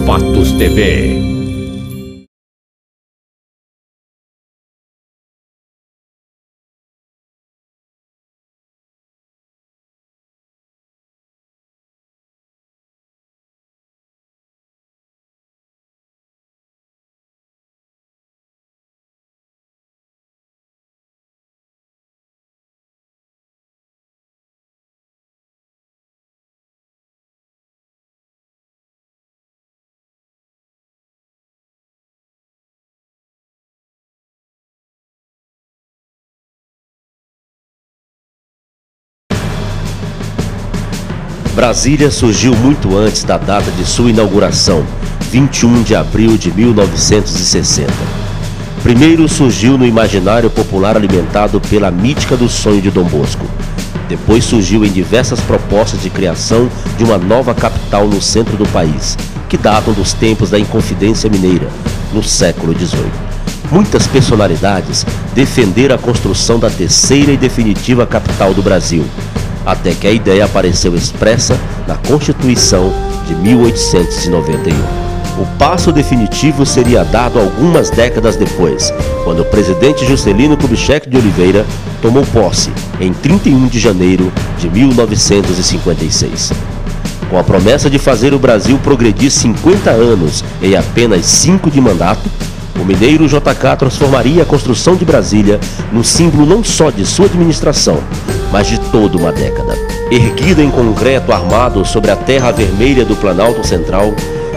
Fatos TV. Brasília surgiu muito antes da data de sua inauguração, 21 de abril de 1960. Primeiro surgiu no imaginário popular alimentado pela mítica do sonho de Dom Bosco. Depois surgiu em diversas propostas de criação de uma nova capital no centro do país, que datam dos tempos da Inconfidência Mineira, no século XVIII. Muitas personalidades defenderam a construção da terceira e definitiva capital do Brasil, até que a ideia apareceu expressa na Constituição de 1891. O passo definitivo seria dado algumas décadas depois, quando o presidente Juscelino Kubitschek de Oliveira tomou posse em 31 de janeiro de 1956. Com a promessa de fazer o Brasil progredir 50 anos em apenas 5 de mandato, o mineiro JK transformaria a construção de Brasília num símbolo não só de sua administração, mas de toda uma década. Erguida em concreto armado sobre a terra vermelha do Planalto Central,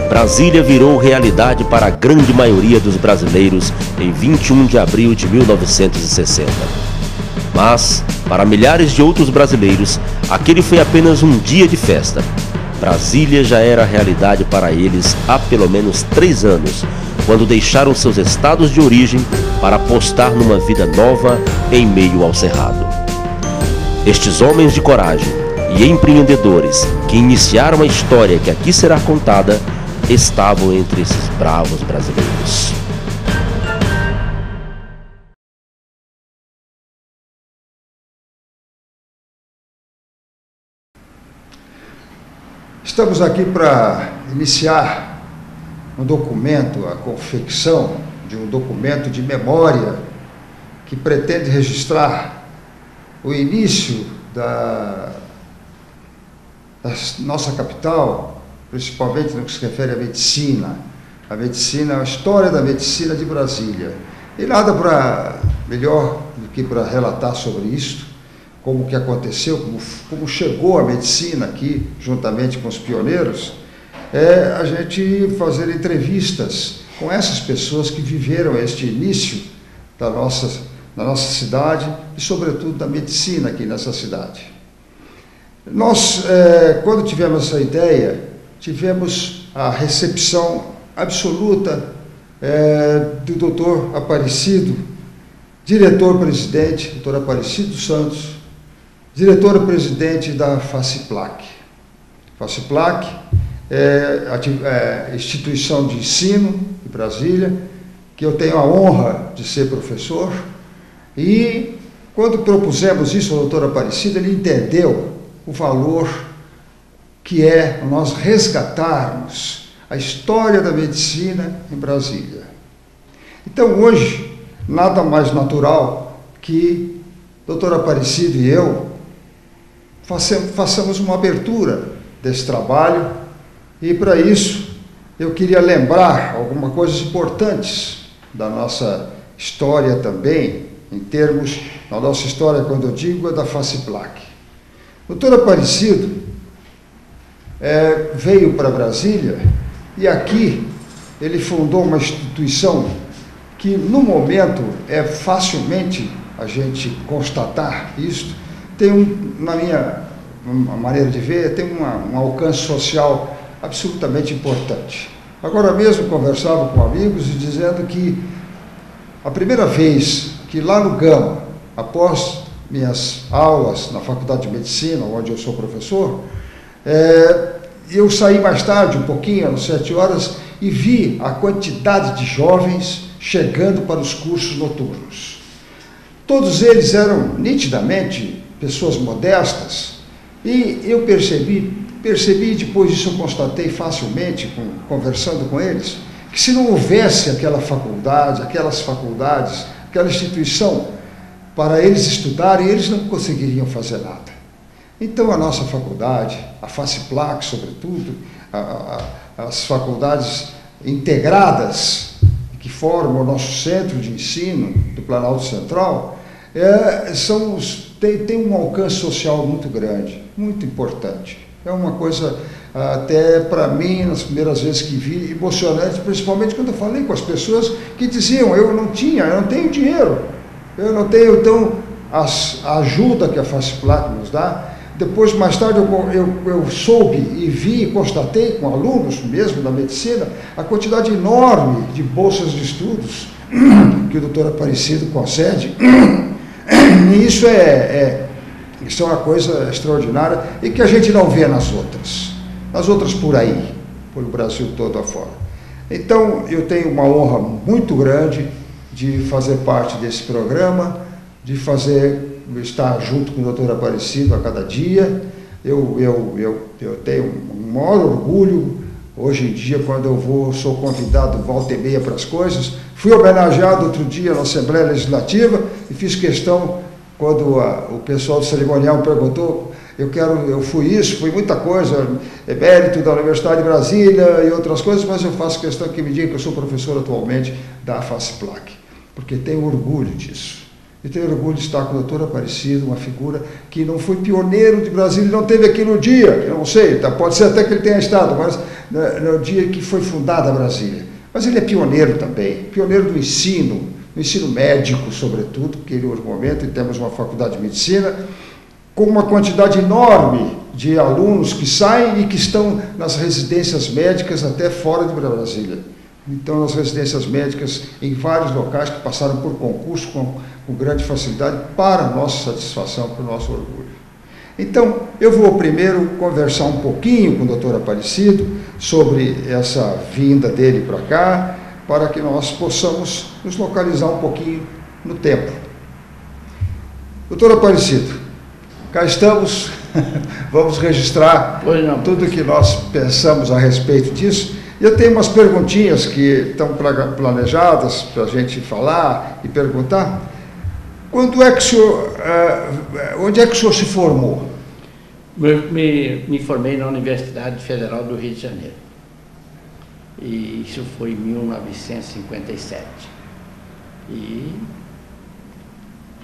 Brasília virou realidade para a grande maioria dos brasileiros em 21 de abril de 1960. Mas, para milhares de outros brasileiros, aquele foi apenas um dia de festa. Brasília já era realidade para eles há pelo menos 3 anos, quando deixaram seus estados de origem para apostar numa vida nova em meio ao cerrado. Estes homens de coragem e empreendedores que iniciaram a história que aqui será contada estavam entre esses bravos brasileiros. Estamos aqui para iniciar um documento, a confecção de um documento de memória que pretende registrar o início da nossa capital, principalmente no que se refere à medicina. A medicina, a história da medicina de Brasília. E nada melhor do que para relatar sobre isso, como que aconteceu, como chegou a medicina aqui, juntamente com os pioneiros, a gente fazer entrevistas com essas pessoas que viveram este início da nossa cidade e, sobretudo, da medicina aqui nessa cidade. Nós, quando tivemos essa ideia, tivemos a recepção absoluta do doutor Aparecido, diretor-presidente, doutor Aparecido Santos, diretora-presidente da FACIPLAC. FACIPLAC é instituição de ensino de Brasília, que eu tenho a honra de ser professor, e quando propusemos isso ao doutor Aparecido, ele entendeu o valor que é nós resgatarmos a história da medicina em Brasília. Então, hoje, nada mais natural que o doutor Aparecido e eu façamos uma abertura desse trabalho, e para isso eu queria lembrar algumas coisas importantes da nossa história também, em termos da nossa história, quando eu digo, é da FACIPLAC. O doutor Aparecido veio para Brasília e aqui ele fundou uma instituição que, no momento, é facilmente a gente constatar isso, tem na minha maneira de ver, tem um alcance social absolutamente importante. Agora mesmo conversava com amigos e dizendo que a primeira vez que lá no Gama, após minhas aulas na Faculdade de Medicina, onde eu sou professor, eu saí mais tarde, um pouquinho, às 7 horas, e vi a quantidade de jovens chegando para os cursos noturnos. Todos eles eram nitidamente pessoas modestas, e eu percebi depois disso eu constatei facilmente, conversando com eles, que se não houvesse aquela faculdade, aquelas faculdades, aquela instituição para eles estudarem, eles não conseguiriam fazer nada. Então a nossa faculdade, a FACIPLAC sobretudo, as faculdades integradas que formam o nosso centro de ensino do Planalto Central, tem um alcance social muito grande, muito importante. É uma coisa, até para mim, nas primeiras vezes que vi, emocionante, principalmente quando eu falei com as pessoas que diziam, eu não tenho dinheiro, eu não tenho, então, a ajuda que a FACIPLAC nos dá. Depois, mais tarde, eu soube e vi e constatei com alunos mesmo da medicina a quantidade enorme de bolsas de estudos que o doutor Aparecido concede, e isso isso é uma coisa extraordinária e que a gente não vê nas outras por aí, pelo Brasil todo afora. Então, eu tenho uma honra muito grande de fazer parte desse programa, de estar junto com o doutor Aparecido a cada dia. Eu tenho um maior orgulho, hoje em dia, quando sou convidado volta e meia para as coisas. Fui homenageado outro dia na Assembleia Legislativa e fiz questão, quando o pessoal do cerimonial perguntou, fui muita coisa, emérito da Universidade de Brasília e outras coisas, mas eu faço questão que me digam que eu sou professor atualmente da FACIPLAC, porque tenho orgulho disso. E tenho orgulho de estar com o doutor Aparecido, uma figura que não foi pioneiro de Brasília, não teve aqui no dia, eu não sei, pode ser até que ele tenha estado, mas no dia que foi fundada Brasília. Mas ele é pioneiro também, pioneiro do ensino, no ensino médico, sobretudo, porque no momento temos uma faculdade de medicina, com uma quantidade enorme de alunos que saem e que estão nas residências médicas até fora de Brasília. Então, nas residências médicas, em vários locais que passaram por concurso com grande facilidade, para a nossa satisfação, para o nosso orgulho. Então, eu vou primeiro conversar um pouquinho com o doutor Aparecido sobre essa vinda dele para cá, para que nós possamos nos localizar um pouquinho no tempo. Doutor Aparecido, cá estamos, vamos registrar tudo o que nós pensamos a respeito disso. E eu tenho umas perguntinhas que estão planejadas para a gente falar e perguntar. Onde é que o senhor se formou? Me formei na Universidade Federal do Rio de Janeiro. E isso foi em 1957.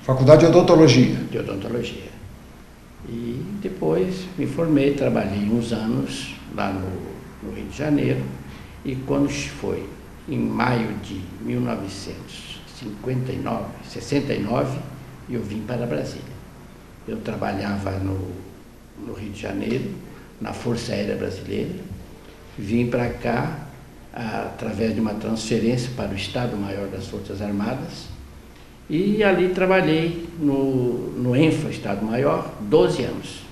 Faculdade de Odontologia. De Odontologia. E depois me formei, trabalhei uns anos lá no Rio de Janeiro. E quando foi em maio de 1969, eu vim para Brasília. Eu trabalhava no Rio de Janeiro, na Força Aérea Brasileira. Vim para cá através de uma transferência para o Estado-Maior das Forças Armadas. E ali trabalhei no ENFA, Estado-Maior, 12 anos.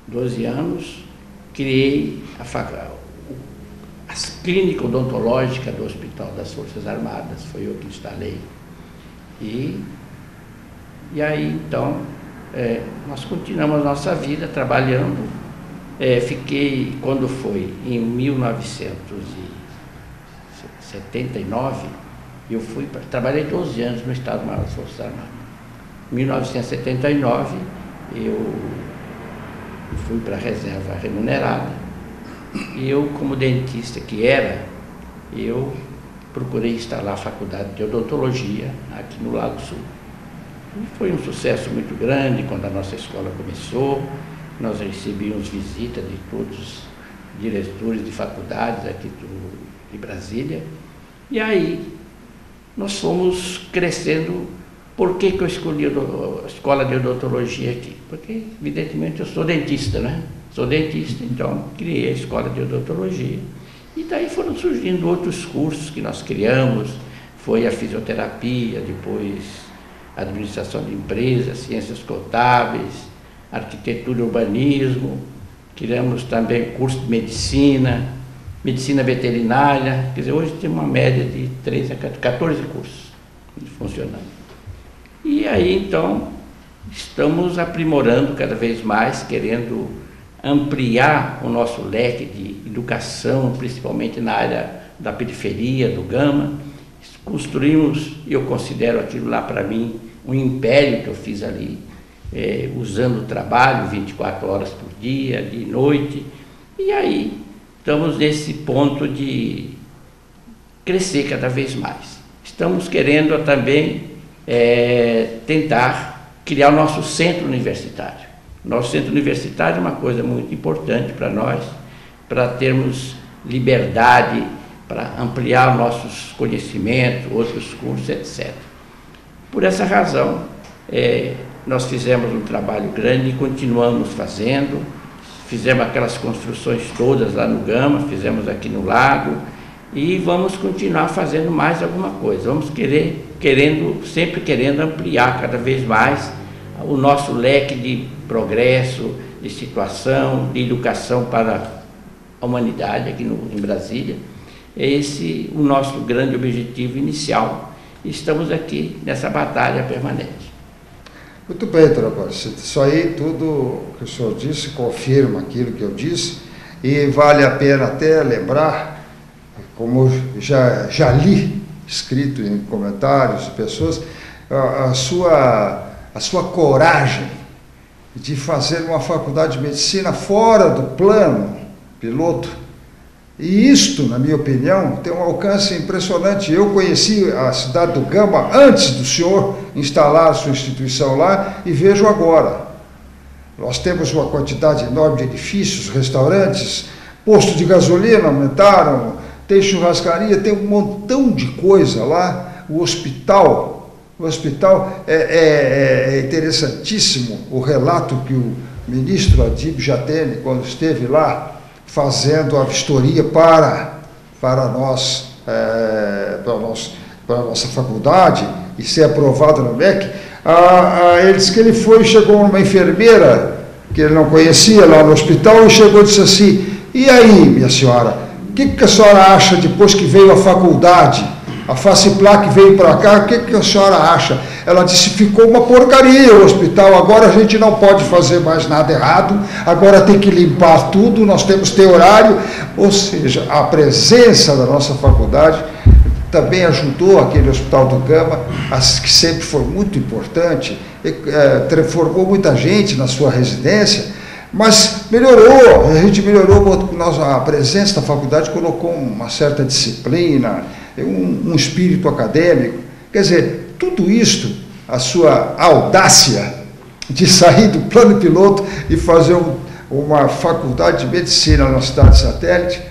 12 anos, criei a clínica odontológica do Hospital das Forças Armadas, foi eu que instalei. E aí, então, nós continuamos a nossa vida trabalhando. Fiquei, quando foi em 1979, trabalhei 12 anos no Estado-Maior das Forças Armadas. Em 1979, eu fui para a reserva remunerada. E eu, como dentista que eu procurei instalar a faculdade de odontologia aqui no Lago Sul. E foi um sucesso muito grande quando a nossa escola começou. Nós recebíamos visita de todos os diretores de faculdades aqui de Brasília. E aí nós fomos crescendo. Por que eu escolhi a escola de odontologia aqui? Porque, evidentemente, eu sou dentista, né? Sou dentista, então criei a escola de odontologia. E daí foram surgindo outros cursos que nós criamos. Foi a fisioterapia, depois a administração de empresas, ciências contábeis, arquitetura e urbanismo. Criamos também curso de medicina medicina veterinária, quer dizer, hoje tem uma média de 13 a 14 cursos funcionando. E aí, então, estamos aprimorando cada vez mais, querendo ampliar o nosso leque de educação, principalmente na área da periferia, do Gama. Construímos, eu considero aquilo lá para mim, um império que eu fiz ali, usando o trabalho 24 horas por dia, de noite, e aí estamos nesse ponto de crescer cada vez mais. Estamos querendo também tentar criar o nosso centro universitário. Nosso centro universitário é uma coisa muito importante para nós, para termos liberdade, para ampliar nossos conhecimentos, outros cursos, etc. Por essa razão, nós fizemos um trabalho grande e continuamos fazendo. Fizemos aquelas construções todas lá no Gama, fizemos aqui no Lago, e vamos continuar fazendo mais alguma coisa. Vamos sempre querendo ampliar cada vez mais o nosso leque de progresso, de situação, de educação para a humanidade aqui em Brasília. É esse o nosso grande objetivo inicial. Estamos aqui nessa batalha permanente. Muito bem, doutor Aparecido. Isso aí, tudo que o senhor disse, confirma aquilo que eu disse, e vale a pena até lembrar, como já li, escrito em comentários de pessoas, a sua coragem de fazer uma faculdade de medicina fora do plano piloto. E isto, na minha opinião, tem um alcance impressionante. Eu conheci a cidade do Gama antes do senhor instalar a sua instituição lá e vejo agora. Nós temos uma quantidade enorme de edifícios, restaurantes, postos de gasolina aumentaram, tem churrascaria, tem um montão de coisa lá. O hospital é interessantíssimo o relato que o ministro Adib Jatene, quando esteve lá, fazendo a vistoria para a nossa faculdade e ser aprovado no MEC, ele disse que ele chegou numa enfermeira que ele não conhecia lá no hospital e chegou e disse assim: e aí, minha senhora, o que a senhora acha depois que veio a faculdade? A Faciplac veio para cá, o que a senhora acha? Ela disse: ficou uma porcaria o hospital, agora a gente não pode fazer mais nada errado, agora tem que limpar tudo, nós temos que ter horário. Ou seja, a presença da nossa faculdade também ajudou aquele Hospital do Gama, que sempre foi muito importante, transformou muita gente na sua residência, mas melhorou, a gente melhorou, a presença da faculdade colocou uma certa disciplina, um espírito acadêmico. Quer dizer, tudo isto, a sua audácia de sair do plano piloto e fazer uma faculdade de medicina na cidade satélite,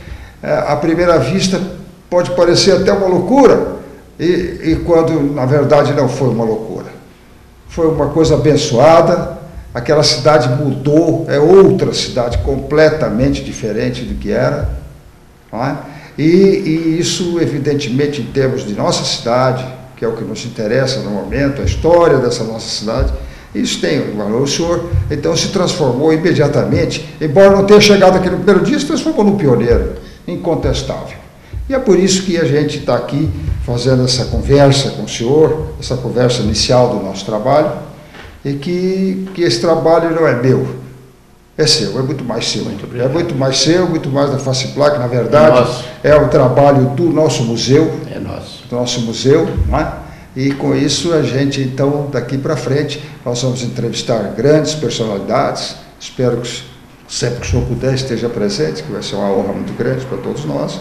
à primeira vista pode parecer até uma loucura, e quando na verdade não foi uma loucura, foi uma coisa abençoada. Aquela cidade mudou, é outra cidade completamente diferente do que era, não é? E isso, evidentemente, em termos de nossa cidade, que é o que nos interessa no momento, a história dessa nossa cidade, isso tem um valor. O senhor, então, se transformou imediatamente, embora não tenha chegado aqui no primeiro dia, se transformou num pioneiro, incontestável. E é por isso que a gente está aqui fazendo essa conversa com o senhor, essa conversa inicial do nosso trabalho, e que esse trabalho não é meu, é seu, é muito mais seu. É muito mais seu, muito mais da Faciplac, na verdade, é o trabalho do nosso museu. É nosso. Do nosso museu, não é? E com isso a gente, então, daqui para frente, nós vamos entrevistar grandes personalidades. Espero que sempre que o senhor puder esteja presente, que vai ser uma honra muito grande para todos nós.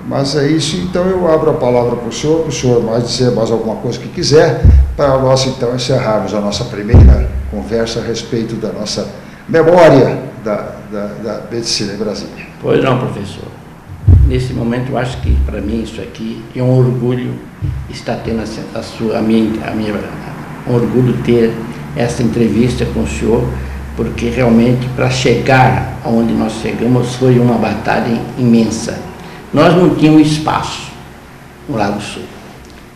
Mas é isso, então eu abro a palavra para o senhor mais dizer mais alguma coisa que quiser, para nós então encerrarmos a nossa primeira conversa a respeito da nossa memória da medicina em Brasília. Pois não, professor. Nesse momento eu acho que para mim isso aqui é um orgulho estar tendo um orgulho ter essa entrevista com o senhor, porque realmente para chegar aonde nós chegamos foi uma batalha imensa. Nós não tínhamos espaço no Lago Sul.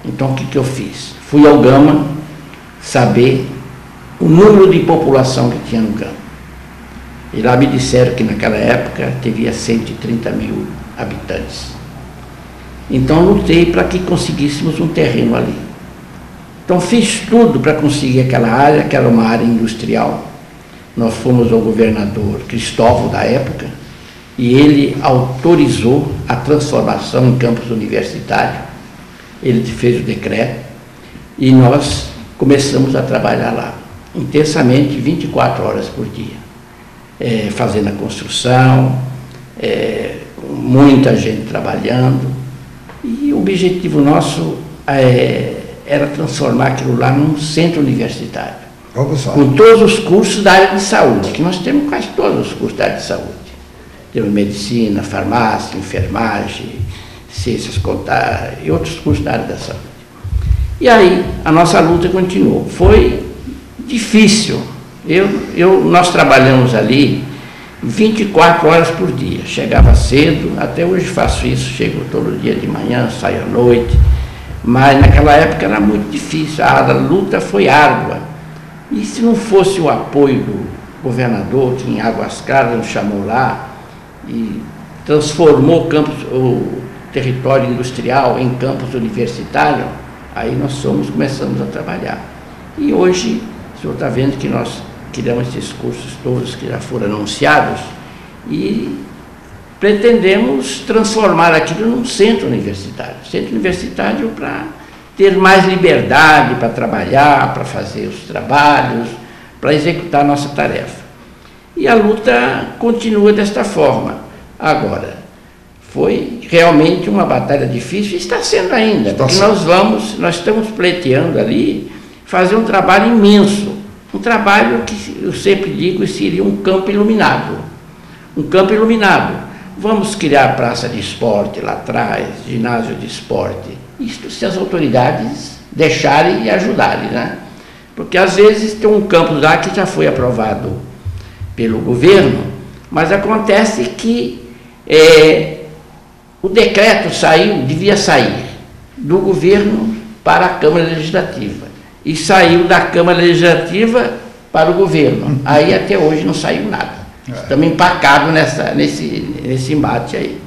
Então o que eu fiz? Fui ao Gama saber o número de população que tinha no Gama. E lá me disseram que naquela época teria 130 mil habitantes. Então lutei para que conseguíssemos um terreno ali. Então fiz tudo para conseguir aquela área, que era uma área industrial. Nós fomos ao governador Cristóvão da época, e ele autorizou a transformação em campus universitário. Ele fez o decreto e nós começamos a trabalhar lá, intensamente, 24 horas por dia, fazendo a construção, muita gente trabalhando, e o objetivo nosso era transformar aquilo lá num centro universitário, com todos os cursos da área de saúde, que nós temos quase todos os cursos da área de saúde. Temos medicina, farmácia, enfermagem, ciências contábeis e outros cursos da área da saúde. E aí a nossa luta continuou. Foi difícil. Nós trabalhamos ali 24 horas por dia. Chegava cedo, até hoje faço isso, chego todo dia de manhã, saio à noite. Mas naquela época era muito difícil, a luta foi árdua. E se não fosse o apoio do governador, que em Águas Claras nos chamou lá e transformou o território industrial em campus universitário, aí nós começamos a trabalhar. E hoje, o senhor está vendo que nós criamos esses cursos todos que já foram anunciados e pretendemos transformar aquilo num centro universitário. Centro universitário para ter mais liberdade para trabalhar, para fazer os trabalhos, para executar a nossa tarefa. E a luta continua desta forma. Agora, foi realmente uma batalha difícil e está sendo ainda, porque nós estamos pleiteando ali fazer um trabalho imenso, um trabalho que eu sempre digo seria um campo iluminado. Um campo iluminado. Vamos criar praça de esporte lá atrás, ginásio de esporte. Isto se as autoridades deixarem e ajudarem, né? Porque às vezes tem um campus lá que já foi aprovado pelo governo, mas acontece que o decreto devia sair do governo para a Câmara Legislativa e saiu da Câmara Legislativa para o governo. Aí até hoje não saiu nada. Estamos empacados nesse embate aí.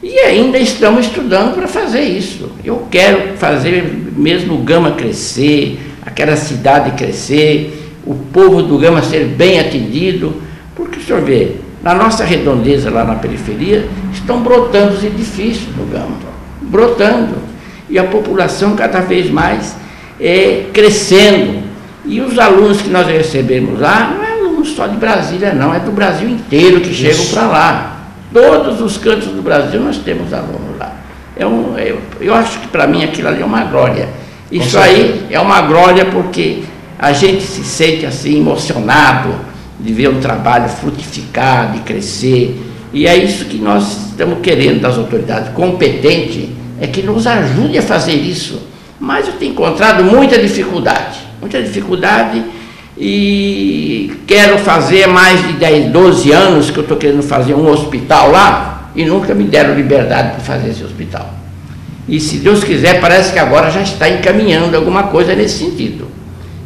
E ainda estamos estudando para fazer isso. Eu quero fazer mesmo o Gama crescer, aquela cidade crescer, o povo do Gama ser bem atendido, porque o senhor vê, na nossa redondeza lá na periferia, estão brotando os edifícios do Gama, brotando, e a população cada vez mais crescendo. E os alunos que nós recebemos lá, não é alunos só de Brasília não, é do Brasil inteiro que chegam para lá. Todos os cantos do Brasil nós temos alunos lá. Eu acho que para mim aquilo ali é uma glória. Isso aí é uma glória porque a gente se sente assim emocionado de ver um trabalho frutificar, de crescer. E é isso que nós estamos querendo das autoridades competentes, é que nos ajude a fazer isso. Mas eu tenho encontrado muita dificuldade e quero fazer mais de 10, 12 anos que eu estou querendo fazer um hospital lá e nunca me deram liberdade para fazer esse hospital. E se Deus quiser, parece que agora já está encaminhando alguma coisa nesse sentido.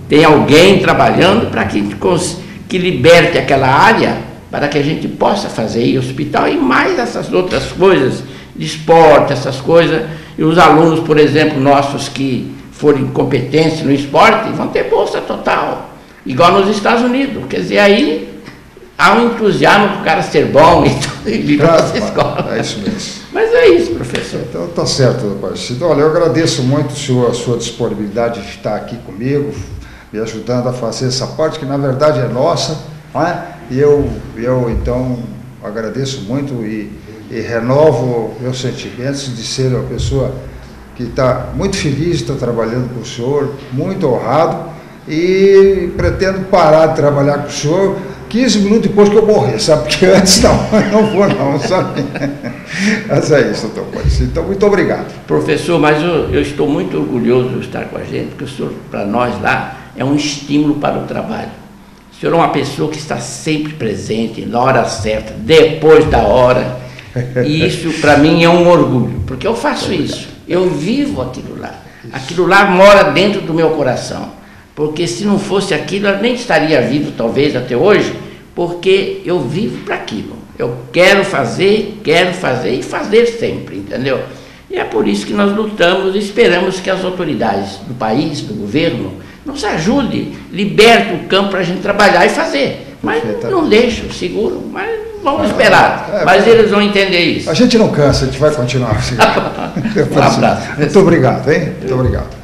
Tem alguém trabalhando para que liberte aquela área para que a gente possa fazer hospital e mais essas outras coisas, de esporte, essas coisas. E os alunos, por exemplo, nossos que forem competentes no esporte, vão ter bolsa total, igual nos Estados Unidos. Quer dizer, aí há um entusiasmo para o cara ser bom e vir para essa escola. É isso mesmo. Mas é isso, professor. Então tá certo, Aparecido. Olha, eu agradeço muito a sua disponibilidade de estar aqui comigo, me ajudando a fazer essa parte que na verdade é nossa, né? E eu então agradeço muito e renovo meus sentimentos de ser uma pessoa que está muito feliz de estar trabalhando com o senhor, muito honrado, e pretendo parar de trabalhar com o senhor 15 minutos depois que eu morrer, sabe? Porque antes não vou não, sabe? Mas é isso, doutor Aparecido. Então, muito obrigado. Professor, mas eu estou muito orgulhoso de estar com a gente, porque o senhor, para nós lá, é um estímulo para o trabalho. O senhor é uma pessoa que está sempre presente, na hora certa, depois da hora, e isso, para mim, é um orgulho, porque eu faço isso, eu vivo aquilo lá mora dentro do meu coração. Porque se não fosse aquilo, eu nem estaria vivo, talvez, até hoje, porque eu vivo para aquilo. Eu quero fazer e fazer sempre, entendeu? E é por isso que nós lutamos e esperamos que as autoridades do país, do governo, nos ajudem, libertem o campo para a gente trabalhar e fazer. Mas não deixam, seguram, mas vamos esperar. Mas eles vão entender isso. A gente não cansa, a gente vai continuar. Um abraço. Muito obrigado, hein? Muito obrigado.